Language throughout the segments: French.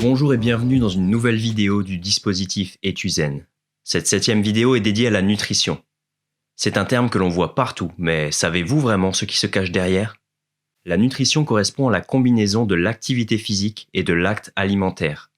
Bonjour et bienvenue dans une nouvelle vidéo du dispositif Etuzen. Cette 7e vidéo est dédiée à la nutrition. C'est un terme que l'on voit partout, mais savez-vous vraiment ce qui se cache derrière ? La nutrition correspond à la combinaison de l'activité physique et de l'acte alimentaire.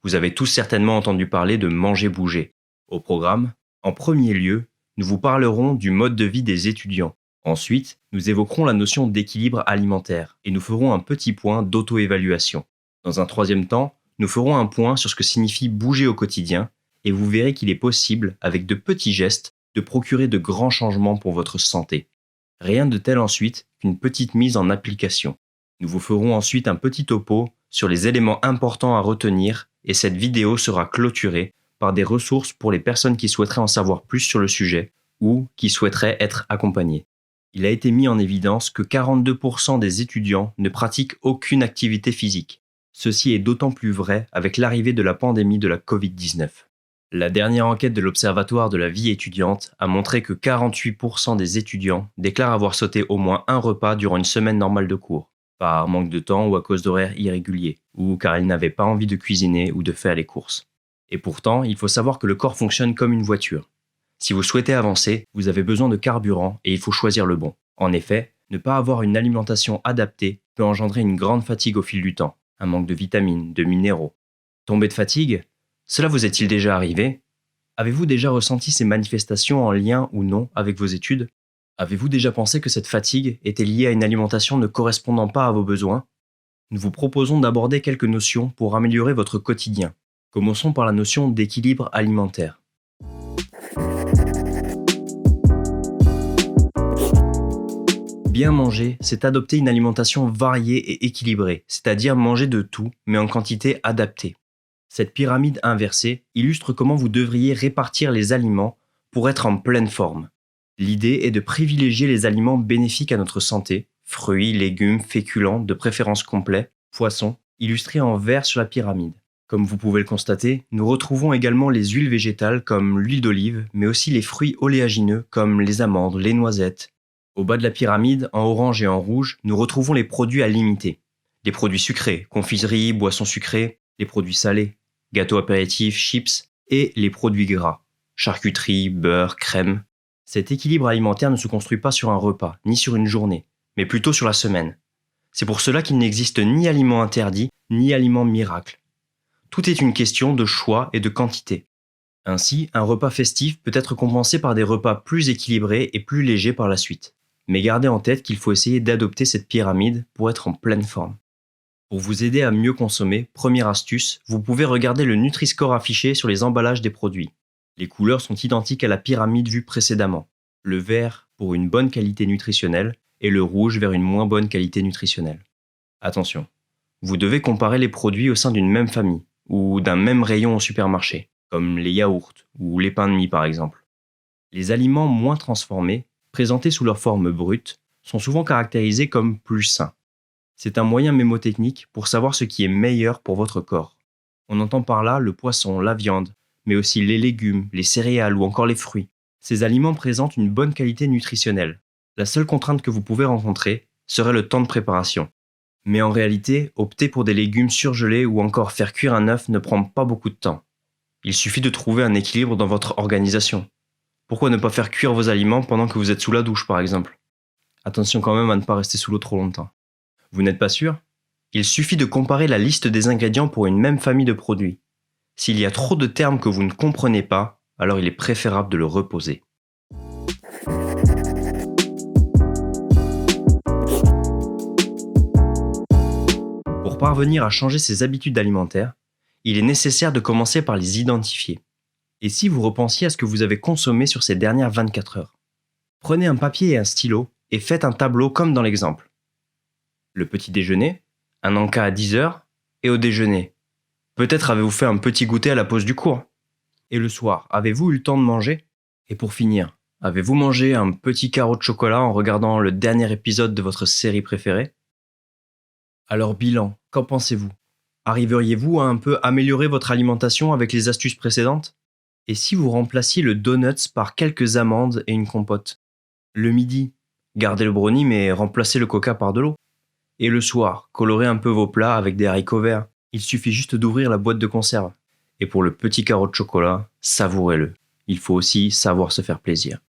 Vous avez tous certainement entendu parler de manger-bouger. Au programme, en premier lieu, nous vous parlerons du mode de vie des étudiants. Ensuite, nous évoquerons la notion d'équilibre alimentaire et nous ferons un petit point d'auto-évaluation. Dans un troisième temps, nous ferons un point sur ce que signifie bouger au quotidien et vous verrez qu'il est possible, avec de petits gestes, de procurer de grands changements pour votre santé. Rien de tel ensuite qu'une petite mise en application. Nous vous ferons ensuite un petit topo sur les éléments importants à retenir et cette vidéo sera clôturée par des ressources pour les personnes qui souhaiteraient en savoir plus sur le sujet ou qui souhaiteraient être accompagnées. Il a été mis en évidence que 42% des étudiants ne pratiquent aucune activité physique. Ceci est d'autant plus vrai avec l'arrivée de la pandémie de la Covid-19. La dernière enquête de l'Observatoire de la vie étudiante a montré que 48% des étudiants déclarent avoir sauté au moins un repas durant une semaine normale de cours, par manque de temps ou à cause d'horaires irréguliers, ou car ils n'avaient pas envie de cuisiner ou de faire les courses. Et pourtant, il faut savoir que le corps fonctionne comme une voiture. Si vous souhaitez avancer, vous avez besoin de carburant et il faut choisir le bon. En effet, ne pas avoir une alimentation adaptée peut engendrer une grande fatigue au fil du temps, un manque de vitamines, de minéraux. Tomber de fatigue ? Cela vous est-il déjà arrivé ? Avez-vous déjà ressenti ces manifestations en lien ou non avec vos études ? Avez-vous déjà pensé que cette fatigue était liée à une alimentation ne correspondant pas à vos besoins ? Nous vous proposons d'aborder quelques notions pour améliorer votre quotidien. Commençons par la notion d'équilibre alimentaire. Bien manger, c'est adopter une alimentation variée et équilibrée, c'est-à-dire manger de tout, mais en quantité adaptée. Cette pyramide inversée illustre comment vous devriez répartir les aliments pour être en pleine forme. L'idée est de privilégier les aliments bénéfiques à notre santé, fruits, légumes, féculents, de préférence complets, poissons, illustrés en vert sur la pyramide. Comme vous pouvez le constater, nous retrouvons également les huiles végétales comme l'huile d'olive, mais aussi les fruits oléagineux comme les amandes, les noisettes. Au bas de la pyramide, en orange et en rouge, nous retrouvons les produits à limiter. Les produits sucrés, confiseries, boissons sucrées, les produits salés, gâteaux apéritifs, chips, et les produits gras, charcuterie, beurre, crème. Cet équilibre alimentaire ne se construit pas sur un repas, ni sur une journée, mais plutôt sur la semaine. C'est pour cela qu'il n'existe ni aliment interdit, ni aliment miracle. Tout est une question de choix et de quantité. Ainsi, un repas festif peut être compensé par des repas plus équilibrés et plus légers par la suite. Mais gardez en tête qu'il faut essayer d'adopter cette pyramide pour être en pleine forme. Pour vous aider à mieux consommer, première astuce, vous pouvez regarder le Nutri-Score affiché sur les emballages des produits. Les couleurs sont identiques à la pyramide vue précédemment. Le vert pour une bonne qualité nutritionnelle et le rouge vers une moins bonne qualité nutritionnelle. Attention, vous devez comparer les produits au sein d'une même famille ou d'un même rayon au supermarché, comme les yaourts ou les pains de mie par exemple. Les aliments moins transformés, présentés sous leur forme brute, sont souvent caractérisés comme plus sains. C'est un moyen mémotechnique pour savoir ce qui est meilleur pour votre corps. On entend par là le poisson, la viande, mais aussi les légumes, les céréales ou encore les fruits. Ces aliments présentent une bonne qualité nutritionnelle. La seule contrainte que vous pouvez rencontrer serait le temps de préparation. Mais en réalité, opter pour des légumes surgelés ou encore faire cuire un œuf ne prend pas beaucoup de temps. Il suffit de trouver un équilibre dans votre organisation. Pourquoi ne pas faire cuire vos aliments pendant que vous êtes sous la douche par exemple ? Attention quand même à ne pas rester sous l'eau trop longtemps. Vous n'êtes pas sûr ? Il suffit de comparer la liste des ingrédients pour une même famille de produits. S'il y a trop de termes que vous ne comprenez pas, alors il est préférable de le reposer. Pour parvenir à changer ses habitudes alimentaires, il est nécessaire de commencer par les identifier. Et si vous repensiez à ce que vous avez consommé sur ces dernières 24 heures ? Prenez un papier et un stylo et faites un tableau comme dans l'exemple. Le petit déjeuner, un encas à 10 heures, et au déjeuner. Peut-être avez-vous fait un petit goûter à la pause du cours. Et le soir, avez-vous eu le temps de manger ? Et pour finir, avez-vous mangé un petit carreau de chocolat en regardant le dernier épisode de votre série préférée ? Alors bilan, qu'en pensez-vous ? Arriveriez-vous à un peu améliorer votre alimentation avec les astuces précédentes ? Et si vous remplaciez le donuts par quelques amandes et une compote ? Le midi, gardez le brownie mais remplacez le coca par de l'eau. Et le soir, colorez un peu vos plats avec des haricots verts, Il suffit juste d'ouvrir la boîte de conserve. Et pour le petit carreau de chocolat, savourez-le. Il faut aussi savoir se faire plaisir.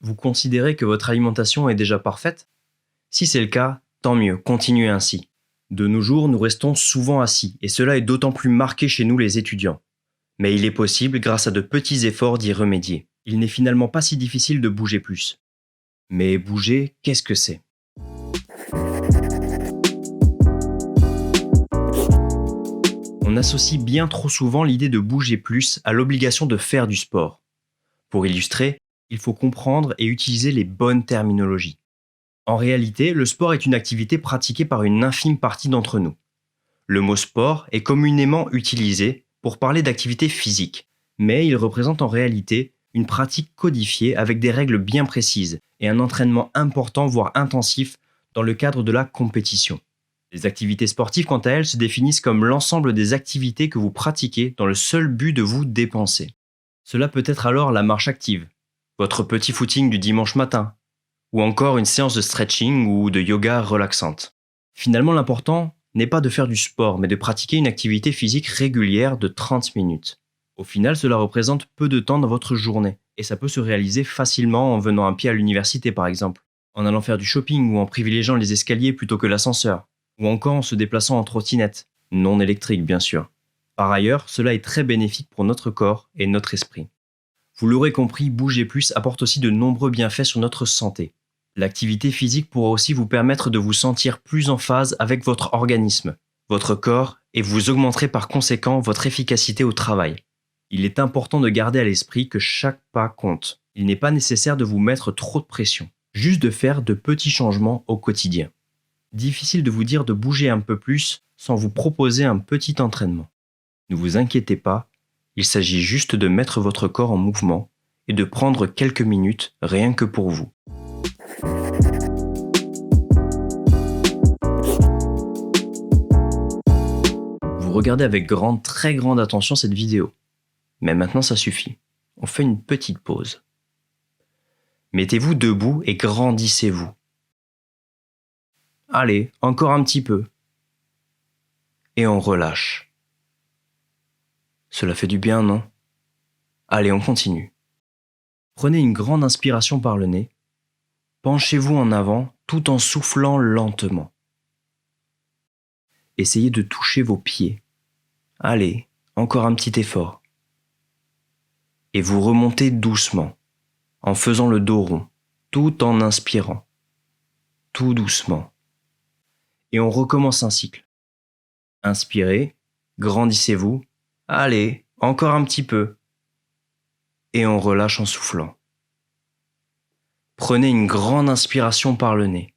Vous considérez que votre alimentation est déjà parfaite? Si c'est le cas, tant mieux, continuez ainsi. De nos jours, nous restons souvent assis, et cela est d'autant plus marqué chez nous les étudiants. Mais il est possible, grâce à de petits efforts, d'y remédier. Il n'est finalement pas si difficile de bouger plus. Mais bouger, qu'est-ce que c'est? On associe bien trop souvent l'idée de bouger plus à l'obligation de faire du sport. Pour illustrer, il faut comprendre et utiliser les bonnes terminologies. En réalité, le sport est une activité pratiquée par une infime partie d'entre nous. Le mot sport est communément utilisé pour parler d'activité physique, mais il représente en réalité une pratique codifiée avec des règles bien précises et un entraînement important voire intensif dans le cadre de la compétition. Les activités sportives, quant à elles, se définissent comme l'ensemble des activités que vous pratiquez dans le seul but de vous dépenser. Cela peut être alors la marche active, votre petit footing du dimanche matin, ou encore une séance de stretching ou de yoga relaxante. Finalement, l'important n'est pas de faire du sport, mais de pratiquer une activité physique régulière de 30 minutes. Au final, cela représente peu de temps dans votre journée, et ça peut se réaliser facilement en venant à pied à l'université par exemple, en allant faire du shopping ou en privilégiant les escaliers plutôt que l'ascenseur, ou encore en se déplaçant en trottinette, non électrique bien sûr. Par ailleurs, cela est très bénéfique pour notre corps et notre esprit. Vous l'aurez compris, bouger plus apporte aussi de nombreux bienfaits sur notre santé. L'activité physique pourra aussi vous permettre de vous sentir plus en phase avec votre organisme, votre corps, et vous augmenterez par conséquent votre efficacité au travail. Il est important de garder à l'esprit que chaque pas compte. Il n'est pas nécessaire de vous mettre trop de pression, juste de faire de petits changements au quotidien. Difficile de vous dire de bouger un peu plus sans vous proposer un petit entraînement. Ne vous inquiétez pas, il s'agit juste de mettre votre corps en mouvement et de prendre quelques minutes rien que pour vous. Vous regardez avec très grande attention cette vidéo. Mais maintenant ça suffit. On fait une petite pause. Mettez-vous debout et grandissez-vous. Allez, encore un petit peu. Et on relâche. Cela fait du bien, non? Allez, on continue. Prenez une grande inspiration par le nez. Penchez-vous en avant tout en soufflant lentement. Essayez de toucher vos pieds. Allez, encore un petit effort. Et vous remontez doucement, en faisant le dos rond, tout en inspirant. Tout doucement. Et on recommence un cycle. Inspirez, grandissez-vous. Allez, encore un petit peu. Et on relâche en soufflant. Prenez une grande inspiration par le nez.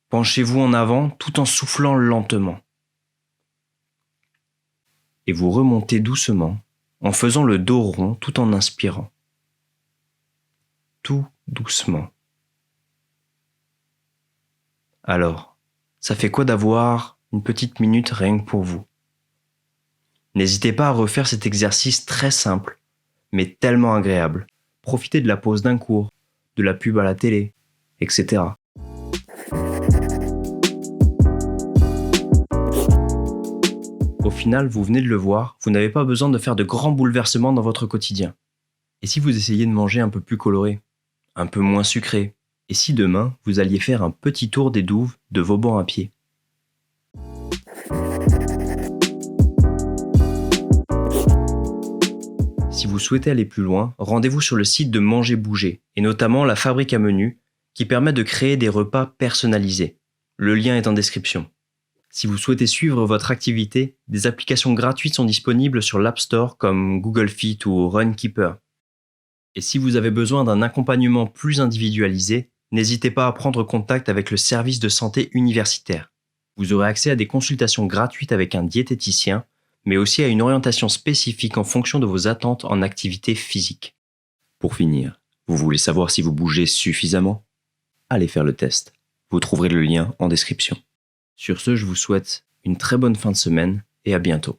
Penchez-vous en avant tout en soufflant lentement. Et vous remontez doucement en faisant le dos rond tout en inspirant. Tout doucement. Alors, ça fait quoi d'avoir une petite minute rien que pour vous? N'hésitez pas à refaire cet exercice très simple, mais tellement agréable. Profitez de la pause d'un cours, de la pub à la télé, etc. Au final, vous venez de le voir, vous n'avez pas besoin de faire de grands bouleversements dans votre quotidien. Et si vous essayez de manger un peu plus coloré, un peu moins sucré, et si demain, vous alliez faire un petit tour des douves de Vauban à pied? Si vous souhaitez aller plus loin, rendez-vous sur le site de Manger Bouger, et notamment la fabrique à menus, qui permet de créer des repas personnalisés. Le lien est en description. Si vous souhaitez suivre votre activité, des applications gratuites sont disponibles sur l'App Store comme Google Fit ou Runkeeper. Et si vous avez besoin d'un accompagnement plus individualisé, n'hésitez pas à prendre contact avec le service de santé universitaire. Vous aurez accès à des consultations gratuites avec un diététicien, mais aussi à une orientation spécifique en fonction de vos attentes en activité physique. Pour finir, vous voulez savoir si vous bougez suffisamment? Allez faire le test. Vous trouverez le lien en description. Sur ce, je vous souhaite une très bonne fin de semaine et à bientôt.